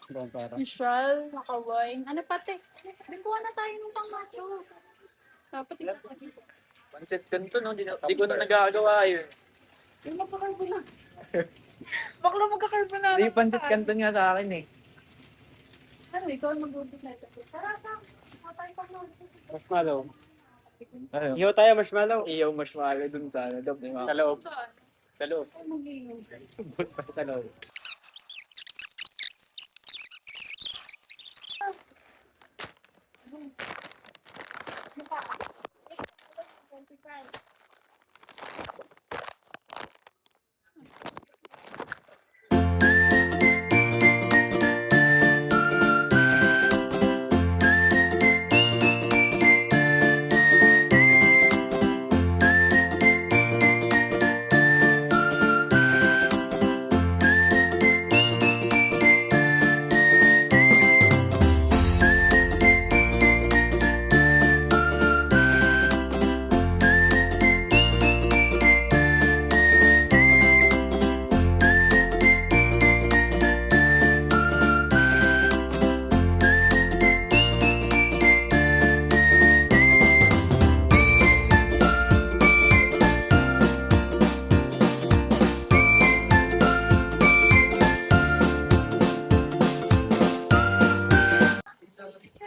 Buong pera. Michelle, nakaway. Ano pati? Bikuha na tayo ng pang-machos. Dapat isa. Pancit ganito, no? Di ko na nagagawa yun. Yung magkakarbonara. Bakla magkakarbonara. Hindi, pancit canton nga sa akin eh. Ano, ikaw ang mag-ulit na ito. Tara, tara tayo pang-machos. Marshmallow. Ano? Iyo tayo, marshmallow. Iyaw marshmallow dun sa loob. Sa loob. Saan? Sa loob. Ay, mag-inom. Sa loob.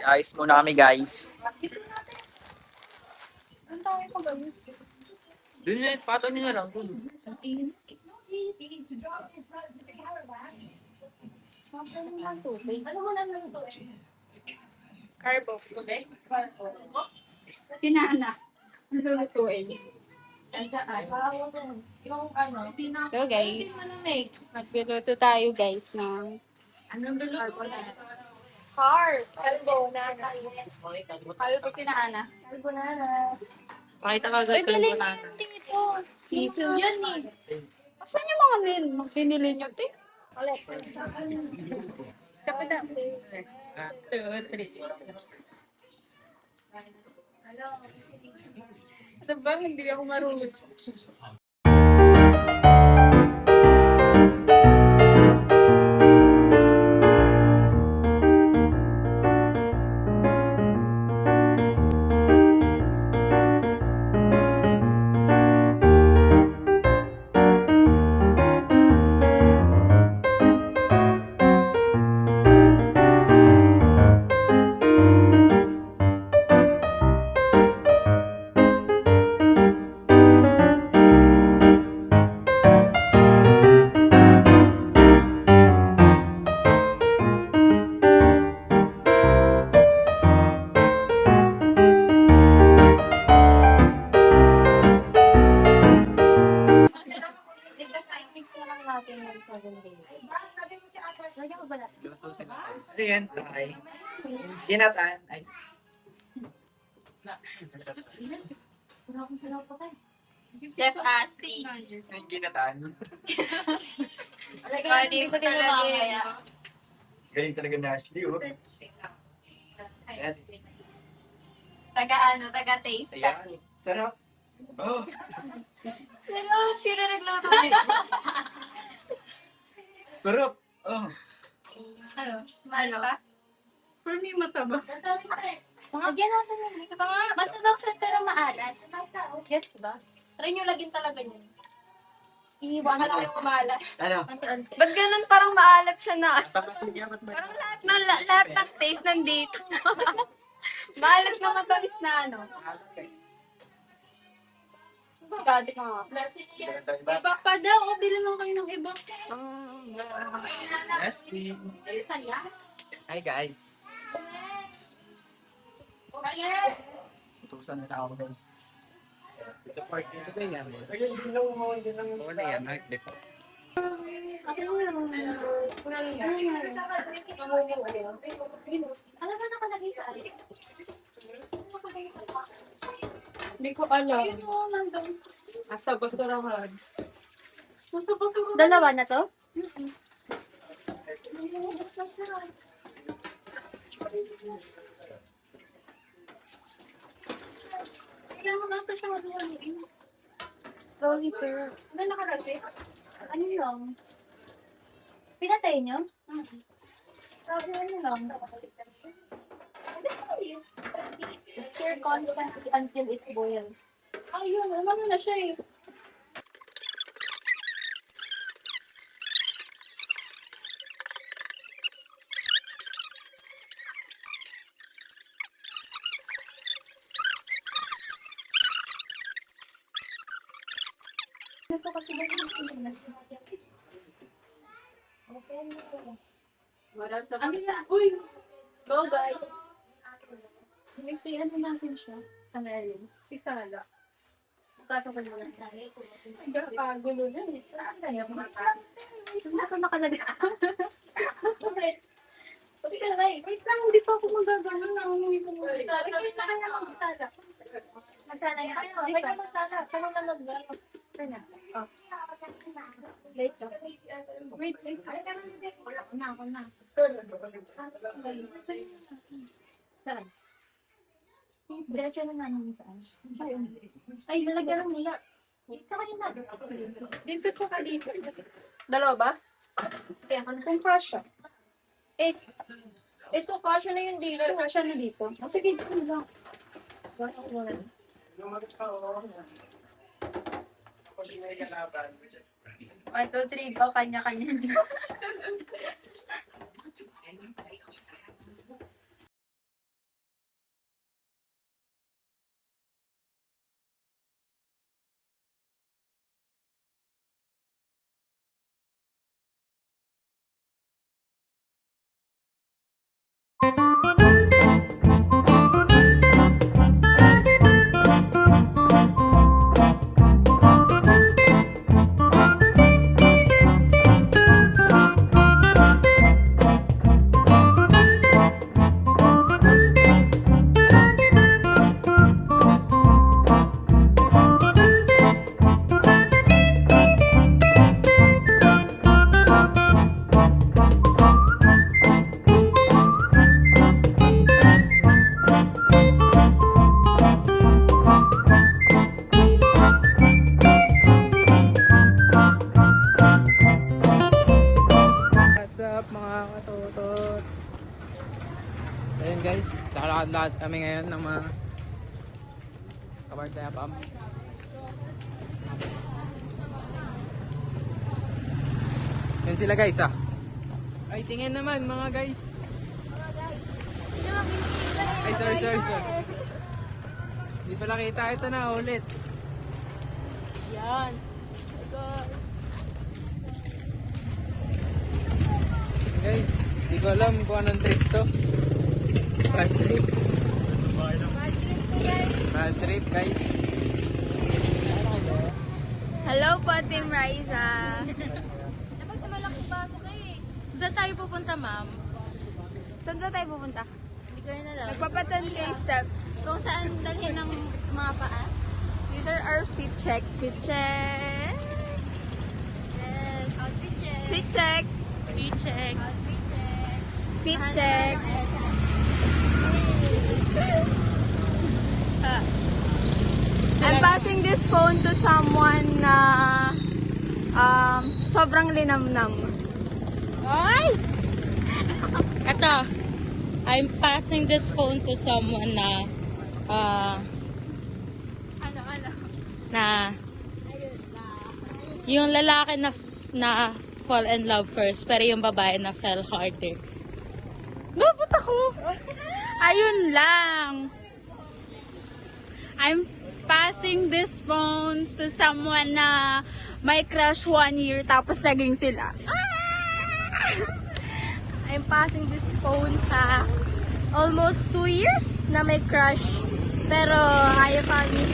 Ayos muna kami, guys. Dito natin. Ang tayo pag-ayos. Dun yun, pato nyo na lang. Dun. Ano mo na luto? Carbo. Tubig? Si Nana. Ano lulutuin? Yung ano, so guys, magluluto tayo guys ng carb. Carbonara. Kalo po si Nana. Carbonara. Pakita ka Uy, bilhin niyo yung tito. Season yan eh. Asan yung mga binili niyo, te? Kapag na. 2, 3. Ano ba? Hindi ako marunong. Mix na lang natin yung presentation. Lagyan ko ba na? Kasi yan, ay. Ginatan. Ay. Chef Ashley. Ay, ginatan. Hindi ko talaga yan. Galing talaga na Ashley, oh. Ayan. Taga-taste. Ayan. Sarap. Oh. Sino nagluto? Sarap. Oh. Ano? Malata? For me, mataba. Lagyan natin yun. Mataba siya pero maalat. Gets ba? Try nyo lagyan talaga yun. Iiwan ka lang yung maalat. Ano? Ba't ganun parang maalat siya na? Parang Lahat ng taste nandito. Maalat na matamis na ano. Gati ka nga. Iba pa daw. O, bilhin lang kayo ng iba. Ashley. Alisan yan. Hi, guys. Tutusan na ako, guys. It's a party. Ito ba yan? Ayun, hindi lang mo. Wala yan. Ano ba nakalagay sa akin? Hindi ko alam. Ayun o, nandun. Asa basurahan. Dalawa na to? Kaya mo lang ito siya maluwaliin. Sorry, sir. Ano nakalagay? Ano lang? Pinatay niyo? Sabi ano lang. Stir constantly until it boils. Ayun, ano na siya eh. Ito kasi ba yung okay na. Wala sa Uy! Go guys! Mixin ano natin siya. Ano yun? Isala. Pasok ko muna. Nagkakagulo na eh. Ito nakalagay. Wait lang, hindi pa ako magagano na umuwi ko muna. Wait na kaya magsala. Magsala yan. Wait na magsala. Saan na mag-gano? Saan na? Oh. Guys, oh. Wait. Ako na. Saan? Diretso na namin saan. Ay, lalagyan ng mula. Ito kayo na. Dito ko ka dito. Dalawa ba? Kaya ako na. Kung crush siya. Ito, kasha na yung dito. Kasha na dito. Sige, dito lang. Gawin ako muna. 1, 2, 3, go. Kanya-kanya. What's up mga katutot? Ayun guys, lahat kami ngayon ng mga kabartaya pam. Yan sila guys ah. Ay tingin naman mga guys. Ay sorry. Hindi pala kita, ito na ulit. Yan. Guys, di ko alam kung anong trip to. Bad trip. Bad trip guys. Hello po, Team Riza. Dapat sa malaking baso kayo eh. Saan tayo pupunta, ma'am? Saan ba tayo pupunta? Hindi ko rin alam. Nagpapatan kayo steps. Kung saan dalhin ng mga paa. These are our fit check. Fit check. Yes, outfit check. Fit check. Fit check. Outfit check. Fit check. I'm passing this phone to someone na sobrang linamnam. Ay! Ito. I'm passing this phone to someone na na yung lalaki na fall in love first pero yung babae na fell harder. Lobot ako! Ayun lang! I'm passing this phone to someone na may crush 1 year tapos naging sila. I'm passing this phone sa almost 2 years na may crush. Pero ayaw pa rin.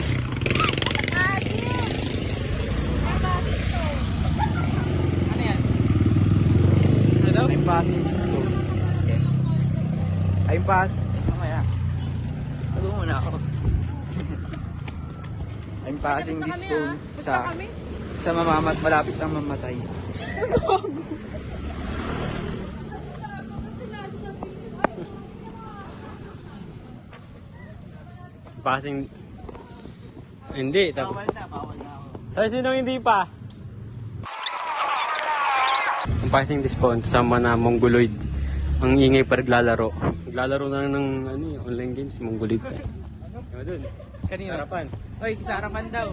Ano yan? Hello? I'm passing this phone. I'm passing. Mamaya. Tago muna ako. I'm passing this phone sa mamamat malapit ang mamatay. Passing... Hindi, tapos... Bawal na ako. Ay, sinong hindi pa? I'm passing this phone to someone na mongoloid. Ang ingay pa naglalaro. Naglalaro na ng ano, online games, monggolit eh. Ano dun? Kanino? Harapan. Oy, sa harapan daw.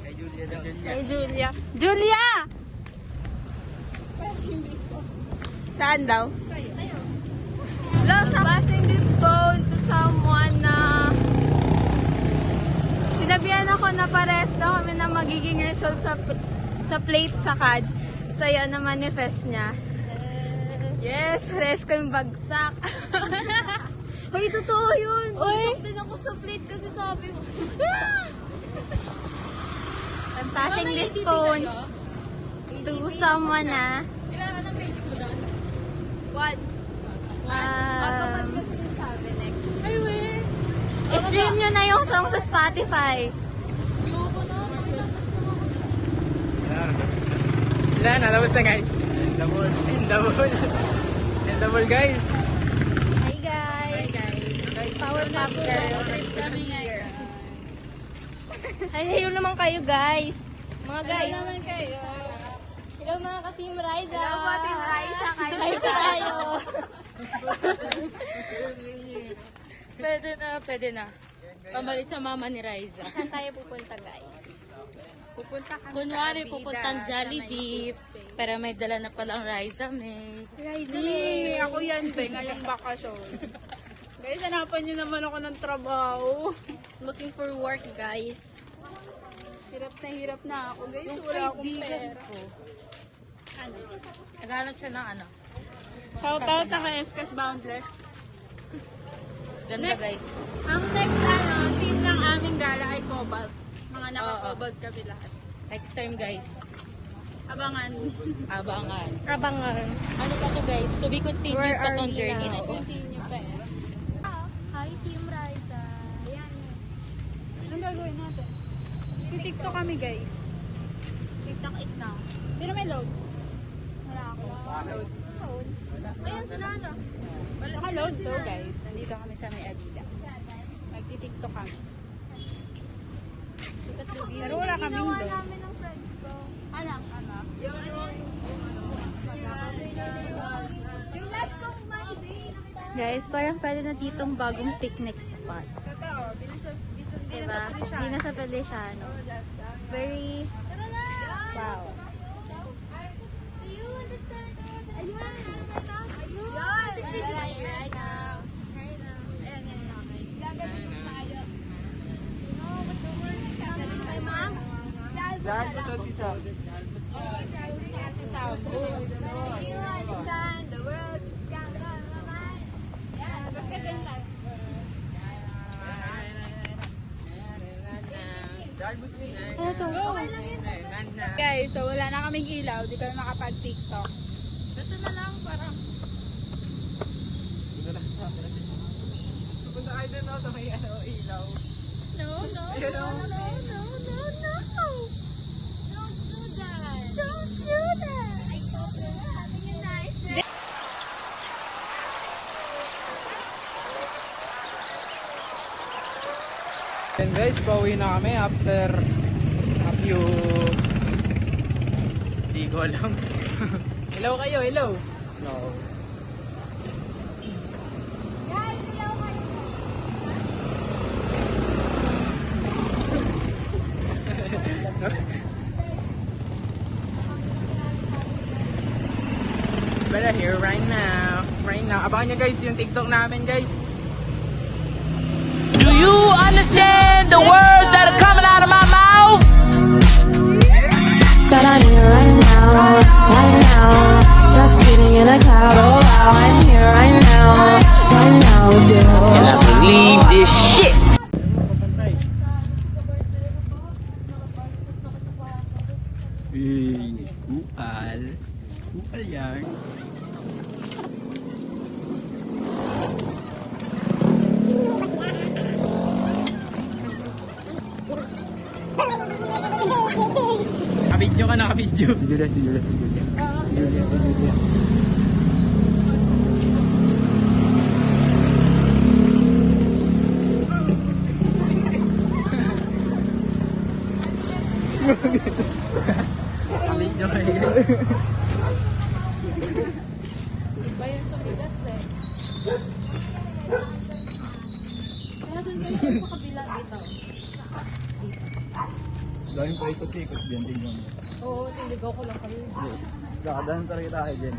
Kay Julia daw. Hey, Julia. Julia! Saan daw? Love passing this phone to someone na sinabihan ako na pares daw kami na magiging result sa plate sa CAD. So, yan na manifest niya. Yes, pares ko yung bagsak. Hoy, totoo yun. Bagsak din ako sa plate kasi sabi mo. I'm passing this phone to someone na. Kailangan ng grades mo doon? What? Ay, we. I-stream nyo na yung song sa Spotify. Wala na, labas na guys. Double. Double guys. Hi guys! Power Pop Girls. Kami ngayon. Hi, hello naman kayo guys. Mga guys. naman kayo. Hello mga ka-Team Riza. Hello po, Team Riza. Kayo tayo. Pwede na. Pamalit sa mama ni Riza. Saan tayo pupunta guys? Pupunta kami kunwari, pupuntang Jollibee. Pero may dala na palang Riza, May. Riza. Ako yan, be, ngayong bakasyon. Guys, hanapan nyo naman ako ng trabaho. Looking for work guys. Hirap na ako, guys. Wala akong pera. Naghanap siya ng ano. Shoutout na kay Eskas Boundless. Ganda, guys. Ang next, team ng aming gala ay Cobalt. Mga naka-Cobalt kami lahat. Next time, guys. Abangan. Abangan. Abangan. Ano pa to, guys? To be continued Where pa are tong we journey now? na to. Continue pa eh. Hi Team Riza. Ayan. Anong gagawin natin? TikTok kami, guys. TikTok is now. Sino may load? Wala ako. Load. Ayan sila na. Naka-load. So, guys, nandito kami sa may Adida. Nagti-TikTok kami. Pero wala kaming Ginawa load. namin ng friends ko. Anak. Yung last kong Monday. Guys, parang pwede na ditong bagong picnic spot. Totoo. Diba? Hindi na sa Feliciano. Very... Wow. Right now. Saan po to si Sam? You understand the world is gonna mind. Yeah, basta ganun tayo. Ano to? Guys, so wala na kaming ilaw. Di ka na nakapag-TikTok. Ito na lang, parang. Pupunta kayo din ako sa may ilaw. No. Don't do that. Don't do that. I thought we were having a nice day. Then guys, pauwi na kami after a few... Hindi ko alam. Hello kayo, hello. No. We're here right now. Abangan nyo guys yung TikTok namin guys. Do you understand the words that are coming out of my mouth? That I'm here right now, just sitting in a cloud. Oh wow, I'm here right now with you. And I believe this shit. Ual. Ual yan. Nakabidyo ka, nakabidyo. Si Julia. Nakabidyo kayo guys. Doon ka lang sa kabila dito. Dahil pa ikot-ikot dyan, tingnan mo. Oo, tiligaw ko lang kayo. Yes. Nakadahan talaga tayo dyan.